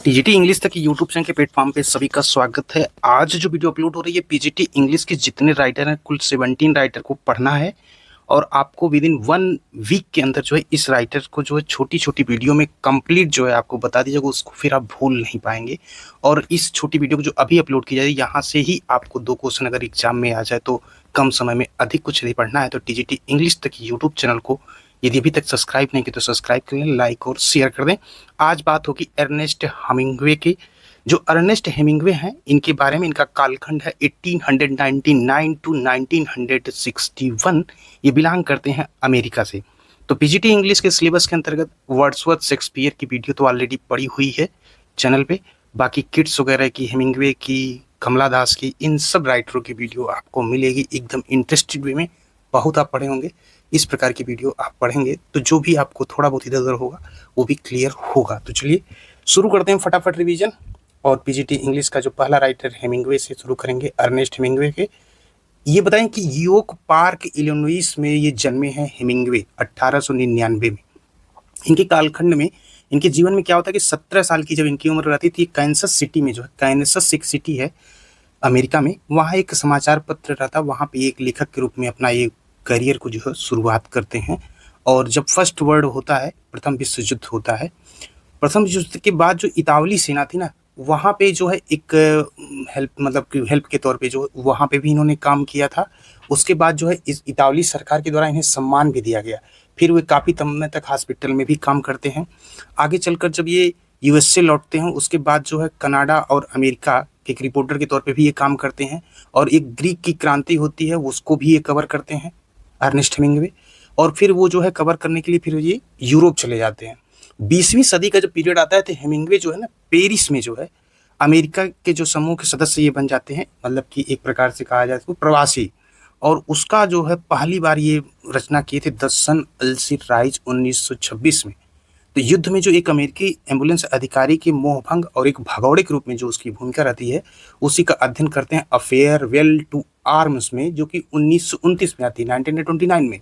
TGT English तक YouTube channel के platform पे सभी का स्वागत है। आज जो वीडियो अपलोड हो रही है पीजीटी इंग्लिश के जितने राइटर हैं कुल 17 राइटर को पढ़ना है और आपको विद इन 1 वीक के अंदर जो है इस राइटर को जो है छोटी छोटी वीडियो में कंप्लीट जो है आपको बता दीजिएगा, उसको फिर आप भूल नहीं पाएंगे। और इस छोटी वीडियो को जो अभी अपलोड की जाएगी यहाँ से ही आपको 2 क्वेश्चन अगर एग्जाम में आ जाए तो कम समय में अधिक कुछ नहीं पढ़ना है। तो टीजीटी इंग्लिश तक यूट्यूब चैनल को यदि अभी तक सब्सक्राइब नहीं किया तो सब्सक्राइब कर लें, लाइक और शेयर कर दें। आज बात होगी अर्नेस्ट हेमिंग्वे की। जो अर्नेस्ट हेमिंग्वे हैं इनके बारे में, इनका कालखंड है 1899 टू 1961। ये बिलोंग करते हैं अमेरिका से। तो पीजीटी इंग्लिश के सिलेबस के अंतर्गत वर्ड्सवर्थ शेक्सपियर की वीडियो तो ऑलरेडी पड़ी हुई है चैनल पे। बाकी किट्स वगैरह की, हेमिंग्वे की, कमला दास की, इन सब राइटरों की वीडियो आपको मिलेगी एकदम इंटरेस्टेड वे में। बहुत आप पढ़े होंगे, इस प्रकार की वीडियो आप पढ़ेंगे तो जो भी आपको थोड़ा बहुत इधर उधर होगा वो भी क्लियर होगा। तो चलिए शुरू करते हैं फटाफट रिवीजन। और पीजीटी इंग्लिश का जो पहला राइटर हेमिंग्वे से शुरू करेंगे, अर्नेस्ट हेमिंग्वे के। ये बताएं कि योक पार्क इलिनॉइस में ये जन्मे हैं हेमिंग्वे 1899 में। इनके कालखंड में, इनके जीवन में क्या होता है कि 17 साल की जब इनकी उम्र रहती थी, कैंसस सिटी में जो है, कैंसस एक सिटी है अमेरिका में, वहाँ एक समाचार पत्र रहता, वहाँ पे एक लेखक के रूप में अपना ये करियर को जो है शुरुआत करते हैं। और जब फर्स्ट वर्ल्ड होता है, प्रथम विश्व युद्ध होता है, प्रथम विश्व युद्ध के बाद जो इतावली सेना थी ना, वहाँ पे जो है एक हेल्प के तौर पे जो वहाँ पे भी इन्होंने काम किया था। उसके बाद जो है इस इतावली सरकार के द्वारा इन्हें सम्मान भी दिया गया। फिर वे काफ़ी समय तक हॉस्पिटल में भी काम करते हैं। आगे चलकर जब ये यूएसए लौटते हैं, उसके बाद जो है कनाडा और अमेरिका के एक रिपोर्टर के तौर पे भी ये काम करते हैं। और एक ग्रीक की क्रांति होती है उसको भी ये कवर करते हैं अर्नेस्ट हेमिंग्वे। और फिर वो जो है कवर करने के लिए फिर ये यूरोप चले जाते हैं। 20वीं सदी का जब पीरियड आता है तो हेमिंग्वे जो है ना, पेरिस में जो है अमेरिका के जो समूह के सदस्य ये बन जाते हैं, मतलब कि एक प्रकार से कहा जाए तो प्रवासी। और उसका जो है पहली बार ये रचना किए थे द सन अल्सी राइज 1926 में। तो युद्ध में जो एक अमेरिकी एम्बुलेंस अधिकारी के मोहभंग और एक भगौड़े के रूप में जो उसकी भूमिका रहती है, उसी का अध्ययन करते हैं अफेयर वेल टू आर्म्स में, जो कि 1929 में आती है, 1929 में।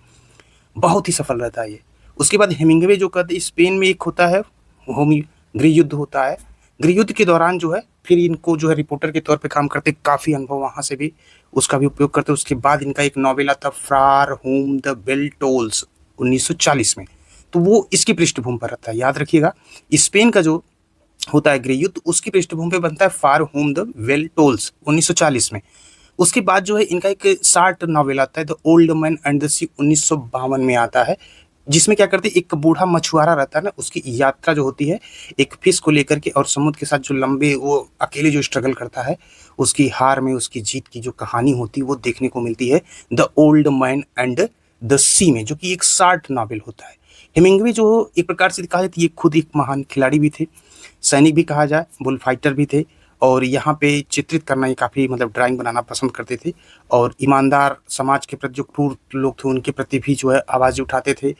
बहुत ही सफल रहता है ये। उसके बाद हेमिंग्वे जो कहते हैं, स्पेन में एक होता है गृह युद्ध होता है। गृह युद्ध के दौरान जो है फिर इनको जो है रिपोर्टर के तौर पे काम करते, काफ़ी अनुभव वहाँ से भी उसका भी उपयोग करते। उसके बाद इनका एक नॉवेल आता फ्रार होम द बेल टोल्स 1940 में। तो वो इसकी पृष्ठभूमि पर रहता है, याद रखिएगा। स्पेन का जो होता है गृह युद्ध, उसकी पृष्ठभूमि पे बनता है फार होम द वेल टोल्स 1940 में। उसके बाद जो है इनका एक शार्ट नॉवेल आता है the old man and the Sea 1952 में आता है, जिसमें क्या करते हैं, एक बूढ़ा मछुआरा रहता है ना, उसकी यात्रा जो होती है एक फिश को लेकर के, और समुद्र के साथ जो लंबे वो अकेले जो स्ट्रगल करता है, उसकी हार में उसकी जीत की जो कहानी होती है वो देखने को मिलती है the old man and the सी में, जो कि एक शार्ट नॉवेल होता है। हेमिंग्वे जो एक प्रकार से कहा जाए तो ये खुद एक महान खिलाड़ी भी थे, सैनिक भी कहा जाए, बुल फाइटर भी थे। और यहाँ पे चित्रित करना ये काफ़ी ड्राइंग बनाना पसंद करते थे। और ईमानदार समाज के प्रति जो क्रूर लोग थे उनके प्रति भी जो है आवाज़ उठाते थे।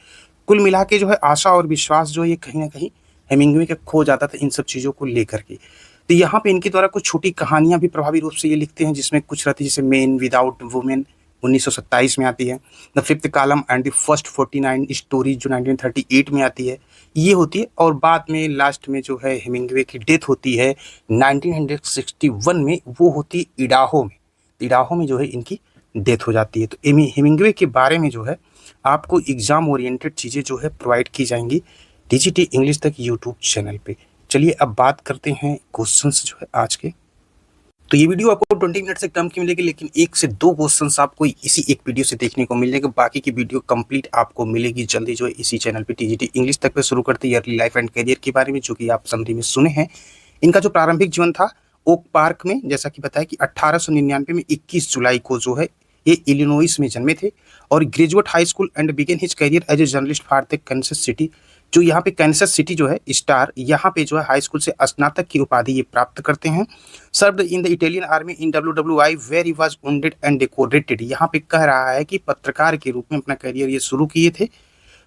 कुल मिला के जो है आशा और विश्वास जो है ये कहीं ना कहीं हेमिंग्वे का खो जाता था इन सब चीज़ों को लेकर के। तो यहाँ पे इनके द्वारा कुछ छोटी कहानियाँ भी प्रभावी रूप से ये लिखते हैं, जिसमें कुछ रहती है जैसे मैन विदाउट वुमेन 1927 में आती है, the fifth column and the first 49 stories जो 1938 में आती है, ये होती है। और बाद में लास्ट में जो है हेमिंग्वे की डेथ होती है 1961 में, वो होती है इडाहो में। इडाहो में जो है इनकी डेथ हो जाती है। तो हेमिंग्वे के बारे में जो है आपको एग्जाम ओरिएंटेड चीज़ें जो है प्रोवाइड की जाएंगी टीजीटी इंग्लिश तक यूट्यूब चैनल पे। चलिए अब बात करते हैं क्वेश्चंस जो है आज के। तो ये वीडियो आपको 20 मिनट से कम की मिलेगी, लेकिन 1 से 2 क्वेश्चंस आपको इसी एक वीडियो से देखने को मिल जाएगा। बाकी की वीडियो कंप्लीट आपको मिलेगी जल्दी जो है इसी चैनल पे टीजीटी इंग्लिश तक पे। शुरू करते हैं अर्ली लाइफ एंड करियर के बारे में, जो कि आप समरी में सुने हैं। इनका जो प्रारंभिक जीवन था ओक पार्क में, जैसा कि बताया कि 1899 में 21 जुलाई को जो है ये इलिनॉइस में जन्मे थे। और graduate high school and began his career as a journalist for the Kansas City, जो यहाँ पे कैंसस सिटी जो है स्टार, यहाँ पे जो है हाई स्कूल से स्नातक की उपाधि ये प्राप्त करते हैं। Served in the Italian army in WWI where he was wounded and decorated. यहाँ पे कह रहा है कि पत्रकार के रूप में अपना करियर ये शुरू किए थे।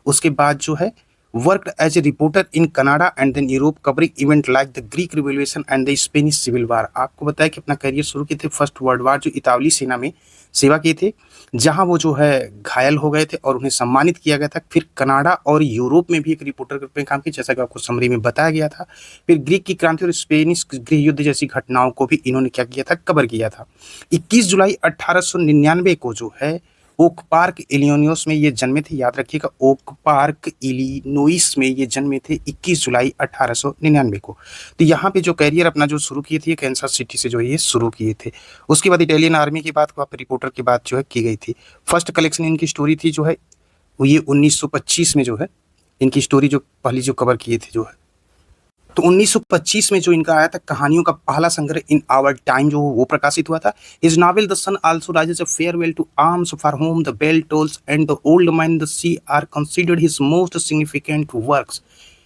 उसके बाद जो है worked as a reporter in Canada and then Europe covering event like the Greek Revolution and the Spanish Civil War। आपको बताया कि अपना करियर शुरू किए थे फर्स्ट वर्ल्ड वार जो इतालवी सेना में सेवा किए थे, जहां वो जो है घायल हो गए थे और उन्हें सम्मानित किया गया था। फिर कनाडा और यूरोप में भी एक रिपोर्टर के रूप में काम किया, जैसा कि आपको समरी में बताया गया था। फिर ग्रीक की क्रांति और स्पेनिश गृह युद्ध जैसी घटनाओं को भी इन्होंने क्या किया था, कवर किया था। 21 जुलाई 1899 को जो है ओक पार्क इलिनोइस में ये जन्मे थे। याद रखिएगा, ओक पार्क इलिनोइस में ये जन्मे थे 21 जुलाई 1899 को। तो यहाँ पे जो करियर अपना जो शुरू किए थे कैंसस सिटी से जो ये शुरू किए थे। उसके बाद इटालियन आर्मी की बात वहाँ पे रिपोर्टर की बात जो है की गई थी। फर्स्ट कलेक्शन इनकी स्टोरी थी जो है वो ये 1925 में जो है इनकी स्टोरी जो पहली जो कवर किए थे जो है। तो 1925 में जो इनका आया था कहानियों का पहला संग्रह इन आवर टाइम जो वो प्रकाशित हुआ था। His novel the sun also rises a farewell to arms for home the bell tolls and the old man the sea are considered his most significant works.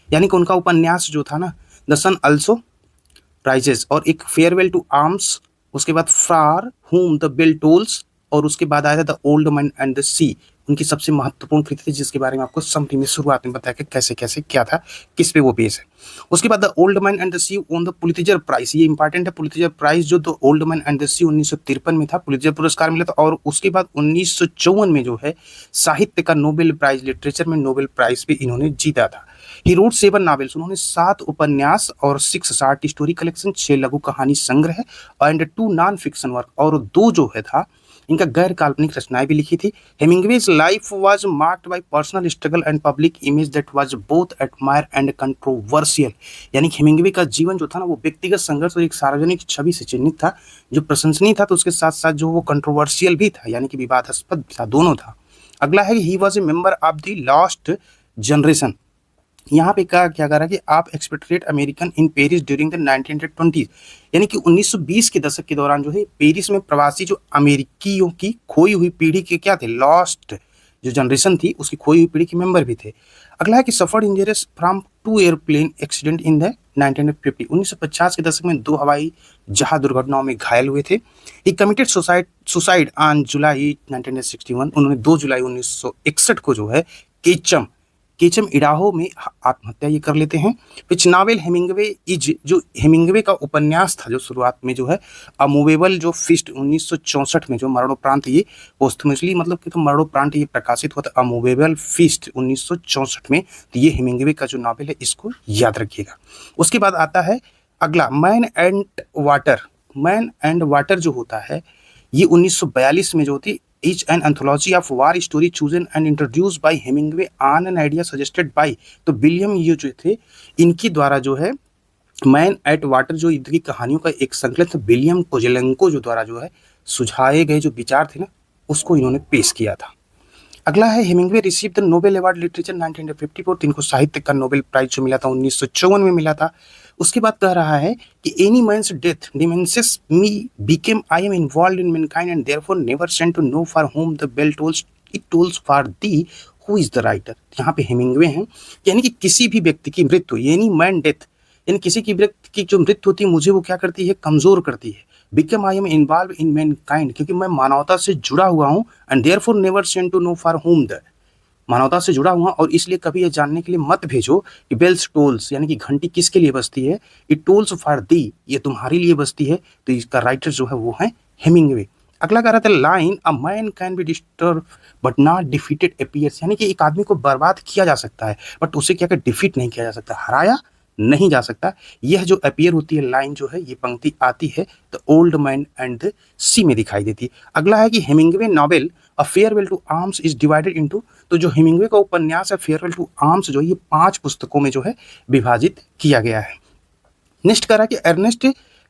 यानी कि उनका उपन्यास जो था ना, द सन आल्सो राइजेस और एक farewell to Arms, उसके बाद For home the bell Tolls और उसके बाद आया था The old man and the Sea, उनकी सबसे महत्वपूर्ण कृति थी जिसके बारे में आपको समरी में शुरुआत में बताया कि कैसे कैसे क्या था, किस पे वो बेस है। उसके बाद The old man and the Sea on the Pulitzer prize, ये इंपॉर्टेंट है। पुलित्जर प्राइज जो The old man and the Sea 1953 में था, पुलित्जर पुरस्कार मिला था। और उसके बाद 1954 में जो है साहित्य का नोबेल प्राइज, लिटरेचर में नोबेल प्राइज भी इन्होंने जीता था। ही रोट 7 नॉवेल्स, उन्होंने 7 उपन्यास और 6 शॉर्ट स्टोरी कलेक्शन, 6 लघु कहानी संग्रह एंड 2 नॉन फिक्शन वर्क और 2 जो है था इनका गैर काल्पनिक रचनाएं भी लिखी थी। Hemingway's life was marked by personal struggle and public image that was both admire and controversial. यानी कि हेमिंग्वे का जीवन जो था ना वो व्यक्तिगत संघर्ष और एक सार्वजनिक छवि से चिन्हित था, जो प्रशंसनीय था तो उसके साथ साथ जो वो कंट्रोवर्शियल भी था, यानी कि विवादास्पद था, दोनों था। अगला है he was a member of the last generation. यहाँ पे क्या क्या करा कि आप expatriate American in Paris during the 1920, यानी कि 1920 के दशक के दौरान जो है पेरिस में प्रवासी जो अमेरिकियों की खोई हुई पीढ़ी के क्या थे, लॉस्ट जो जनरेशन थी उसकी खोई हुई पीढ़ी के मेंबर भी थे। अगला है कि suffered injuries from 2 airplane accident in the 1950, 1950 के दशक में 2 हवाई जहाज दुर्घटनाओं में घायल हुए थे। ही कमिटेड सुसाइड ऑन जुलाई 1961, उन्होंने 2 जुलाई 1961 को जो है केचम इडाहो में आत्महत्या ये कर लेते हैं। विच नावेल हेमिंग्वे इज, जो हेमिंग्वे का उपन्यास था जो शुरुआत में जो है अ मूवेबल जो फीस्ट 1964 में जो मरणोपरांत ये पोस्टमसली मतलब कि तो मरणोपरांत ये प्रकाशित हुआ था, अ मूवेबल फीस्ट 1964 में। तो ये हेमिंग्वे का जो नावल है इसको याद रखिएगा। उसके बाद आता है अगला man and water. Man and water जो होता है ये 1942 में जो होती is an anthology of war story chosen and introduce by Hemingway on an idea suggested by, तो विलियम ये जो थे इनकी द्वारा जो है मैन एट वाटर जो युद्ध की कहानियों का एक संकलन था, विलियम कोजेलेंको जो द्वारा जो है सुझाए गए जो विचार थे ना उसको इन्होंने पेश किया था। अगला है Hemingway receive the Nobel award literature 1954, इनको साहित्य का नोबेल प्राइज जो मिला था 1954 में मिला था। उसके बाद कह रहा है कि any man's death diminishes me became I am involve in mankind and therefore never send to know for home the bell tolls it tolls for thee who is the writer. यहाँ पे हेमिंग्वे हैं, यानी कि किसी भी व्यक्ति की मृत्यु, एनी मैन डेथ, यानी किसी की व्यक्ति की जो मृत्यु होती है मुझे वो क्या करती है, कमजोर करती है। Because I am involve in mankind, क्योंकि मैं मानवता से जुड़ा हुआ हूँ, and therefore never send to know for home the, मानवता से जुड़ा हुआ और इसलिए कभी ये जानने के लिए मत भेजो कि बेल्स टोल्स यानी कि घंटी किसके लिए बजती है, इट टोल्स फॉर दी, ये तुम्हारे लिए बजती है। तो इसका राइटर जो है वो है हेमिंग्वे। अगला कह रहा था line a man can be disturb but not defeated appears, यानी कि एक आदमी को बर्बाद किया जा सकता है बट उसे क्या कर डिफीट नहीं किया जा सकता, हराया नहीं जा सकता। यह जो अपीयर होती है लाइन जो है ये पंक्ति आती है the old man and the सी में दिखाई देती है। अगला है कि Hemingway novel a farewell to arms is divided into, तो जो हेमिंग्वे का उपन्यास है फेयरवेल टू आर्म्स जो ये 5 पुस्तकों में जो है विभाजित किया गया है। नेक्स्ट करा कि Ernest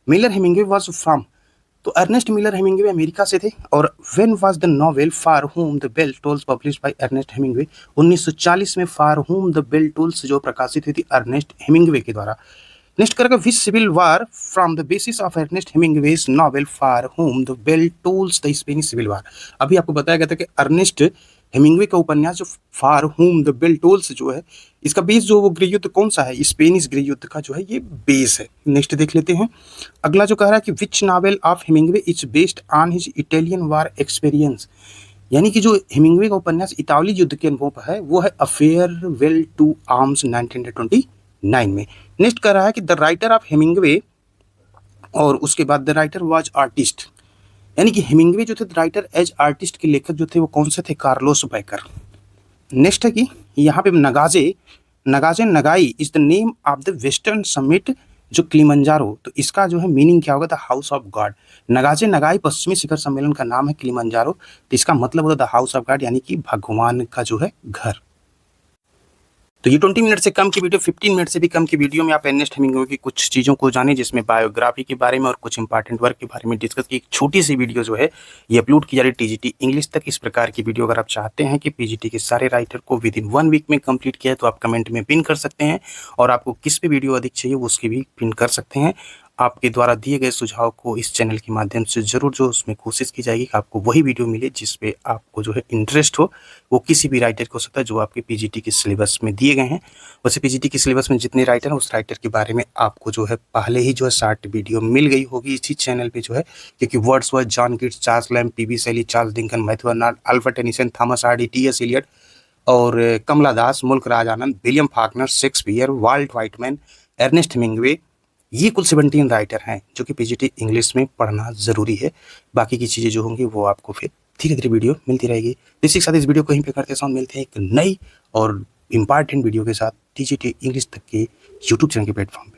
Miller Hemingway was from, तो अर्नेस्ट मिलर हेमिंग्वे अमेरिका से थे। और when was the novel for home the bell tolls published by Ernest Hemingway, 1940 में for home the bell tolls जो प्रकाशित हुई थी अर्नेस्ट हेमिंग्वे के द्वारा। नेक्स्ट करेगा which civil war from the basis of Ernest Hemingway's novel for home the bell tolls the Spanish civil war. अभी आपको बताया गया था कि अर्नेस्ट हेमिंग्वे का उपन्यास जो for home the bell tolls जो है इसका बेस जो वो गृह युद्ध कौन सा है, स्पेनिश गृह युद्ध का जो है ये बेस है। नेक्स्ट देख लेते हैं। अगला जो कह रहा है कि which novel of Hemingway is based on his Italian war experience, यानी कि जो हेमिंग्वे का उपन्यास इतालवी युद्ध के अनुभव पर है वो है अ फेयरवेल टू आर्म्स 1929 में। नेक्स्ट कह रहा है कि द राइटर ऑफ हेमिंग्वे, और उसके बाद द राइटर वाज आर्टिस्ट, यानी कि हेमिंग्वे जो थे राइटर एज आर्टिस्ट के लेखक जो थे वो कौन से थे? Carlos Baker. नेक्स्ट है कि यहाँ पे Ngaje Ngaje Ngai is the name of the western summit जो किलिमंजारो, तो इसका जो है मीनिंग क्या होगा? The house of God. Ngaje Ngai पश्चिमी शिखर सम्मेलन का नाम है किलिमंजारो, तो इसका मतलब होता है द हाउस ऑफ गॉड, यानी कि भगवान का जो है घर। तो ये 20 मिनट से कम की वीडियो, 15 मिनट से भी कम की वीडियो में आप अर्नेस्ट हेमिंग्वे की कुछ चीज़ों को जाने, जिसमें बायोग्राफी के बारे में और कुछ इंपॉर्टेंट वर्क के बारे में डिस्कस की। एक छोटी सी वीडियो जो है ये अपलोड की जा रही है टीजीटी इंग्लिश तक। इस प्रकार की वीडियो अगर आप चाहते हैं कि पीजीटी के सारे राइटर को विद इन 1 वीक में कंप्लीट किया है तो आप कमेंट में पिन कर सकते हैं, और आपको किस पे वीडियो अधिक चाहिए वो उसकी भी पिन कर सकते हैं। आपके द्वारा दिए गए सुझाव को इस चैनल के माध्यम से ज़रूर जो उसमें कोशिश की जाएगी कि आपको वही वीडियो मिले जिस पे आपको जो है इंटरेस्ट हो। वो किसी भी राइटर को हो सकता है जो आपके पीजीटी के सिलेबस में दिए गए हैं। वैसे पीजीटी के सिलेबस में जितने राइटर हैं उस राइटर के बारे में आपको जो है पहले ही जो है शॉर्ट वीडियो मिल गई होगी इसी चैनल पे जो है, क्योंकि Wordsworth, John Keats, Charles Lamb, PB Shelley, Charles Dickens, Matthew Arnold, Alfred Tennyson, Thomas Hardy, TS. Eliot और Kamala Das, Mulk Raj Anand, William Faulkner, Shakespeare, Walt Whitman, Ernest Hemingway, ये कुल 17 राइटर हैं जो कि पीजीटी इंग्लिश में पढ़ना ज़रूरी है। बाकी की चीज़ें जो होंगी वो आपको फिर धीरे धीरे वीडियो मिलती रहेगी। इसी के साथ इस वीडियो को यहीं पे करते हैं, मिलते हैं एक नई और इम्पॉर्टेंट वीडियो के साथ टीजीटी इंग्लिश तक के यूट्यूब चैनल के प्लेटफॉर्म पे।